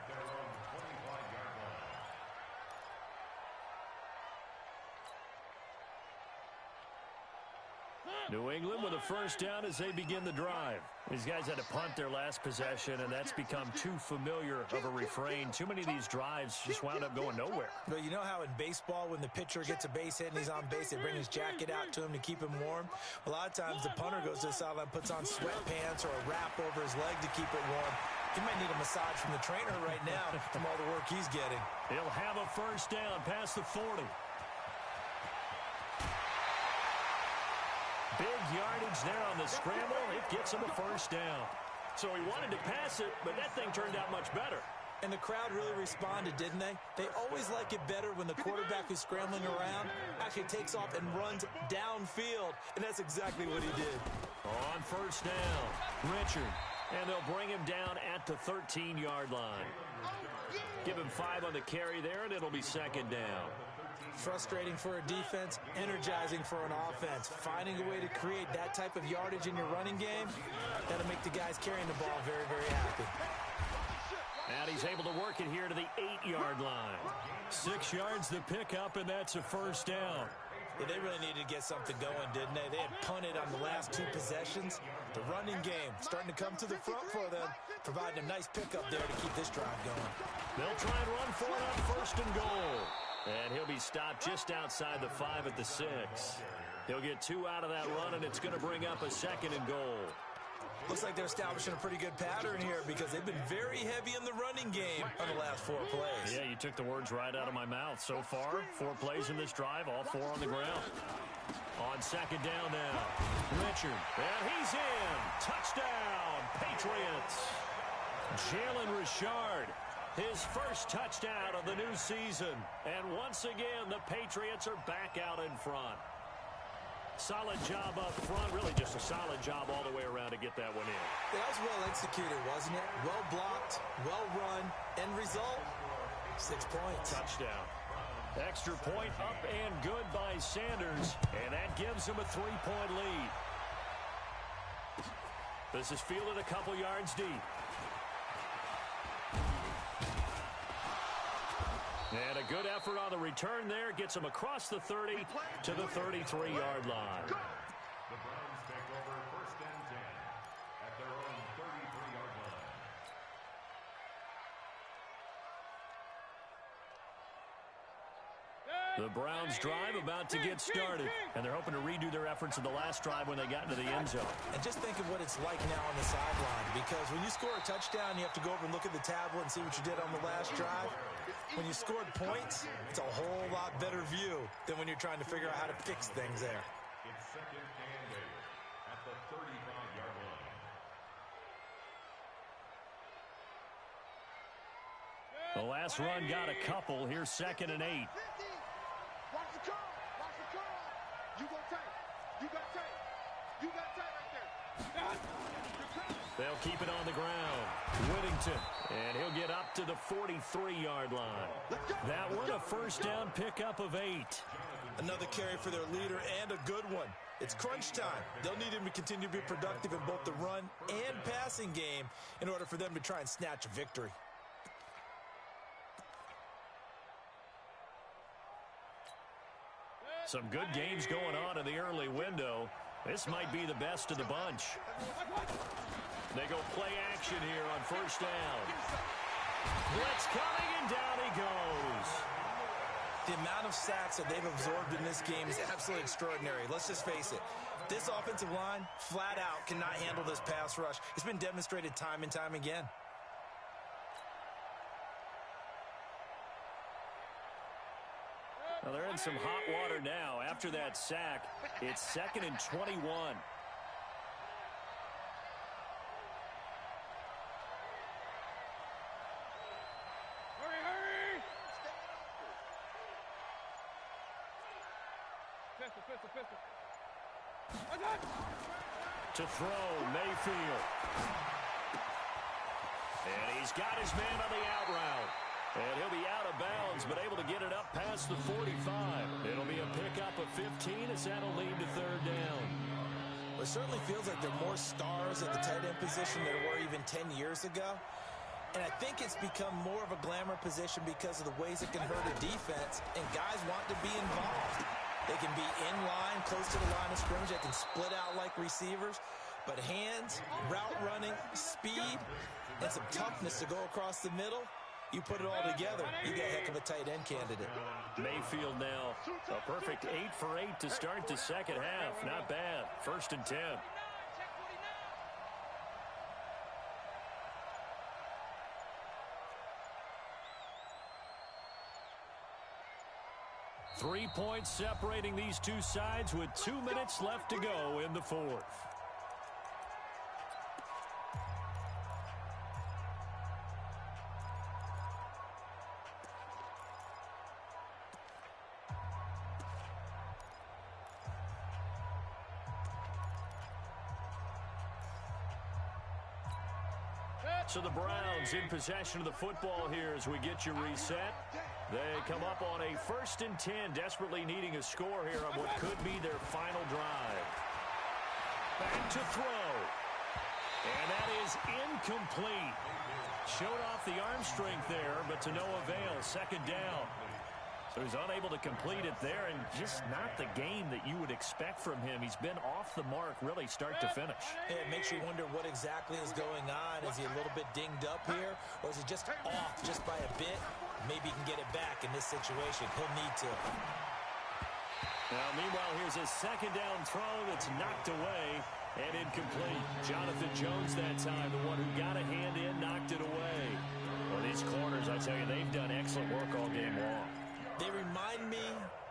New England with a first down as they begin the drive. These guys had to punt their last possession, and that's become too familiar of a refrain. Too many of these drives just wound up going nowhere. But you know how in baseball, when the pitcher gets a base hit and he's on base, they bring his jacket out to him to keep him warm? A lot of times the punter goes to the sideline, puts on sweatpants or a wrap over his leg to keep it warm. He might need a massage from the trainer right now from all the work he's getting. He'll have a first down past the 40. Big yardage there on the scramble. It gets him a first down. So he wanted to pass it, but that thing turned out much better. And the crowd really responded, didn't they? They always like it better when the quarterback who's scrambling around actually takes off and runs downfield. And that's exactly what he did. On first down, Richard. And they'll bring him down at the 13-yard line. Give him 5 on the carry there, and it'll be second down. Frustrating for a defense, energizing for an offense. Finding a way to create that type of yardage in your running game, that'll make the guys carrying the ball very, very happy. And he's able to work it here to the 8-yard line. 6 yards to pick up, and that's a first down. Yeah, they really needed to get something going, didn't they? They had punted on the last 2 possessions. The running game starting to come to the front for them, providing a nice pickup there to keep this drive going. They'll try and run for it on first and goal. And he'll be stopped just outside the 5 at the 6. He'll get 2 out of that run, and it's going to bring up a second and goal. Looks like they're establishing a pretty good pattern here because they've been very heavy in the running game on the last 4 plays. Yeah, you took the words right out of my mouth. So far, 4 plays in this drive, all 4 on the ground. On second down now, Richard, and he's in. Touchdown, Patriots. Jalen Richard, his first touchdown of the new season. And once again, the Patriots are back out in front. Solid job up front, really just a solid job all the way around to get that one in. That was well executed, wasn't it? Well blocked, well run, end result, 6 points. Touchdown. Extra point up and good by Sanders, and that gives him a 3-point lead. This is fielded a couple yards deep. And a good effort on the return there. Gets him across the 30 to the 33-yard line. The Browns take over first and 10 at their own 33-yard line. The Browns drive about to get started, and they're hoping to redo their efforts in the last drive when they got into the end zone. And just think of what it's like now on the sideline, because when you score a touchdown, you have to go over and look at the tablet and see what you did on the last drive. When you scored points, it's a whole lot better view than when you're trying to figure out how to fix things there. It's second and 8 at the 35-yard line. The last run got a couple. Here's second and 8. Watch the curl. Watch the curl. You go tight. You got tight. You got tight right there. They'll keep it on the ground. Whittington, and he'll get up to the 43-yard line. That one, a first down pickup of 8. Another carry for their leader and a good one. It's crunch time. They'll need him to continue to be productive in both the run and passing game in order for them to try and snatch a victory. Some good games going on in the early window. This might be the best of the bunch. They go play action here on first down. Blitz coming, and down he goes. The amount of sacks that they've absorbed in this game is absolutely extraordinary. Let's just face it. This offensive line, flat out, cannot handle this pass rush. It's been demonstrated time and time again. Well, they're in some hot water now. After that sack, it's second and 21. Hurry! Pistol. To throw, Mayfield. And he's got his man on the out route. And he'll be out of bounds, but able to get it up past the 45. It'll be a pickup of 15 as that'll lead to third down. Well, it certainly feels like there are more stars at the tight end position than there were even 10 years ago. And I think it's become more of a glamour position because of the ways it can hurt a defense, and guys want to be involved. They can be in line, close to the line of scrimmage. They can split out like receivers. But hands, route running, speed, and some toughness to go across the middle, you put it all together, you get a heck of a tight end candidate. Mayfield now, a perfect 8 for 8 to start the second half. Not bad. First and 10. 3 points separating these two sides with 2 minutes left to go in the fourth. So the Browns in possession of the football here as we get you reset. They come up on a 1st and 10, desperately needing a score here on what could be their final drive. Back to throw. And that is incomplete. Showed off the arm strength there, but to no avail. 2nd down. So he's unable to complete it there, and just not the game that you would expect from him. He's been off the mark, really, start to finish. It makes you wonder what exactly is going on. Is he a little bit dinged up here, or is he just off just by a bit? Maybe he can get it back in this situation. He'll need to. Now, meanwhile, here's a 2nd down throw that's knocked away and incomplete. Jonathan Jones that time, the one who got a hand in, knocked it away. Well, these corners, I tell you, they've done excellent work all game long. They remind me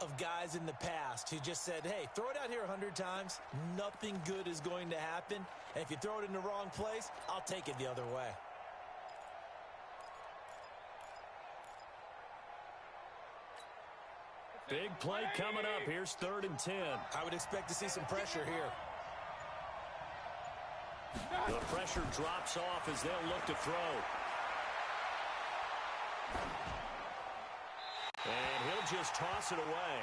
of guys in the past who just said, hey, throw it out here 100 times. Nothing good is going to happen. And if you throw it in the wrong place, I'll take it the other way. Big play coming up. Here's 3rd and 10. I would expect to see some pressure here. The pressure drops off as they'll look to throw. And he'll just toss it away.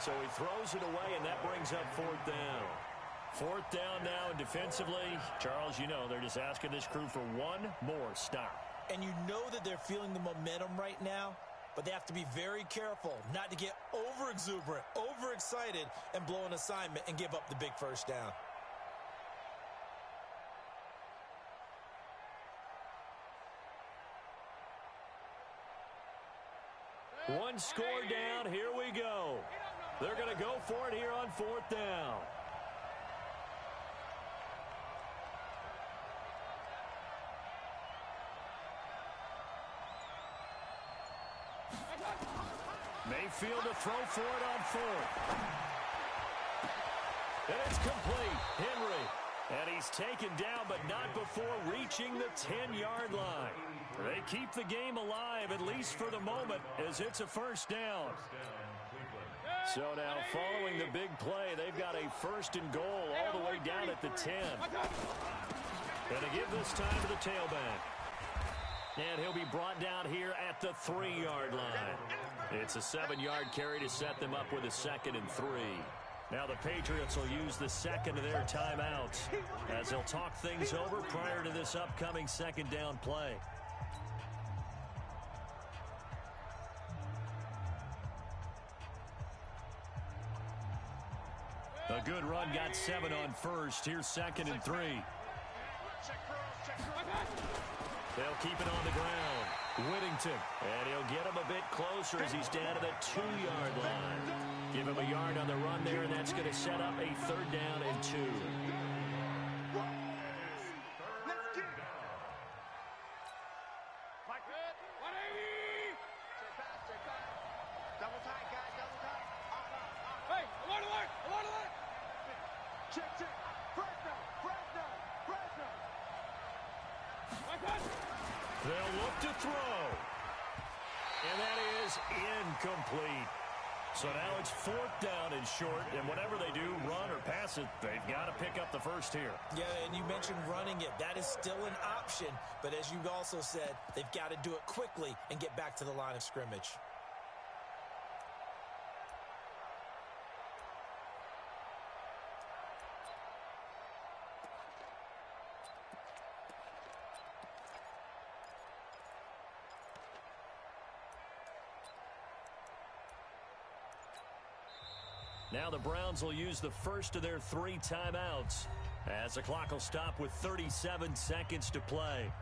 So he throws it away, and that brings up 4th down. 4th down now, and defensively, Charles, you know, they're just asking this crew for one more stop. And you know that they're feeling the momentum right now, but they have to be very careful not to get over-exuberant, over-excited, and blow an assignment and give up the big 1st down. One score down. Here we go. They're going to go for it here on 4th down. Mayfield to throw for it on 4th. And it's complete. Henry. And he's taken down, but not before reaching the 10-yard line. They keep the game alive, at least for the moment, as it's a 1st down. So now, following the big play, they've got a 1st and goal all the way down at the 10. And to give this time to the tailback. And he'll be brought down here at the 3-yard line. It's a 7-yard carry to set them up with a 2nd and 3. Now the Patriots will use the 2nd of their timeouts as they'll talk things over prior to this upcoming 2nd down play. A good run, got 7 on 1st. Here's 2nd and 3. They'll keep it on the ground. Whittington. And he'll get him a bit closer as he's down to the 2-yard line. Give him a yard on the run there, and that's going to set up a 3rd down and 2. They'll look to throw. And that is incomplete. So now it's 4th down and short, and whatever they do, run or pass it, they've got to pick up the 1st here. Yeah, and you mentioned running it. That is still an option, but as you also said, they've got to do it quickly and get back to the line of scrimmage. Now the Browns will use the 1st of their 3 timeouts as the clock will stop with 37 seconds to play.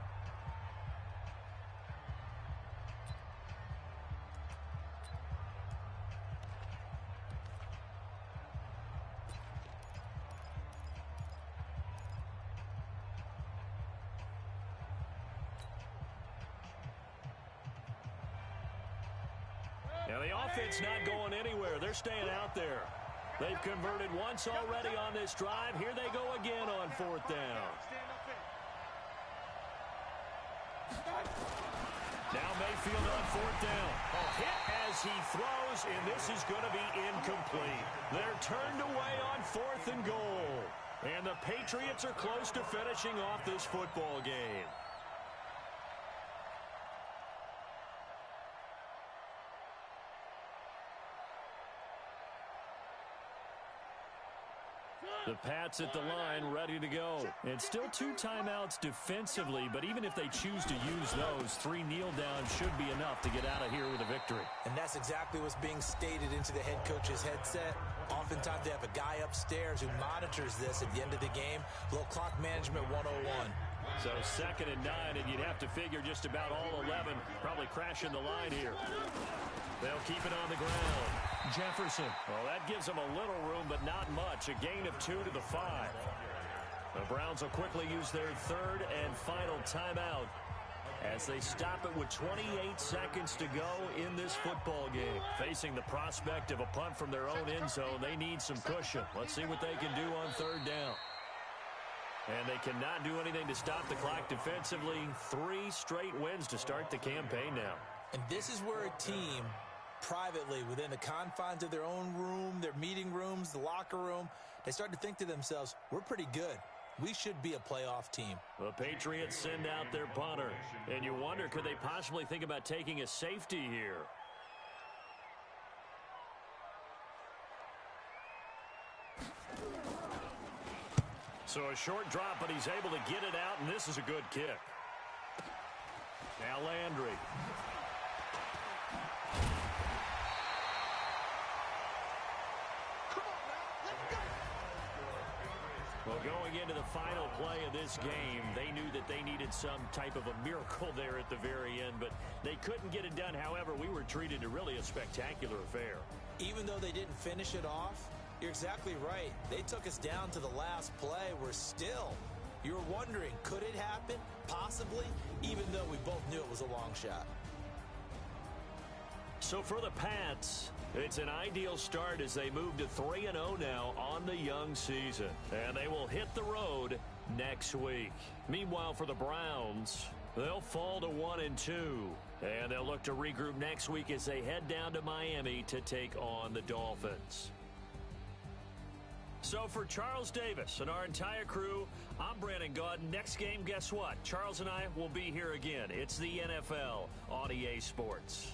Now the offense not going anywhere. They're staying out there. They've converted once already on this drive. Here they go again on 4th down. Now Mayfield on 4th down. A hit as he throws, and this is going to be incomplete. They're turned away on 4th and goal. And the Patriots are close to finishing off this football game. The Pats at the line, ready to go. And still 2 timeouts defensively, but even if they choose to use those, 3 kneel downs should be enough to get out of here with a victory. And that's exactly what's being stated into the head coach's headset. Oftentimes they have a guy upstairs who monitors this at the end of the game. Little clock management 101. So 2nd and 9, and you'd have to figure just about all 11 probably crashing the line here. They'll keep it on the ground. Jefferson. Well, that gives them a little room, but not much. A gain of 2 to the 5. The Browns will quickly use their 3rd and final timeout as they stop it with 28 seconds to go in this football game. Facing the prospect of a punt from their own end zone, they need some cushion. Let's see what they can do on 3rd down. And they cannot do anything to stop the clock defensively. 3 straight wins to start the campaign now. And this is where a team, privately, within the confines of their own room, their meeting rooms, the locker room, they start to think to themselves, we're pretty good. We should be a playoff team. The Patriots send out their punter. And you wonder, could they possibly think about taking a safety here? So a short drop, but he's able to get it out, and this is a good kick. Now Landry. Well, going into the final play of this game, they knew that they needed some type of a miracle there at the very end, but they couldn't get it done. However, we were treated to really a spectacular affair. Even though they didn't finish it off, you're exactly right. They took us down to the last play. We're still, you're wondering, could it happen? Possibly, even though we both knew it was a long shot. So for the Pats, it's an ideal start as they move to 3-0 now on the young season. And they will hit the road next week. Meanwhile, for the Browns, they'll fall to 1-2. And they'll look to regroup next week as they head down to Miami to take on the Dolphins. So for Charles Davis and our entire crew, I'm Brandon Gaudin. Next game, guess what? Charles and I will be here again. It's the NFL on EA Sports.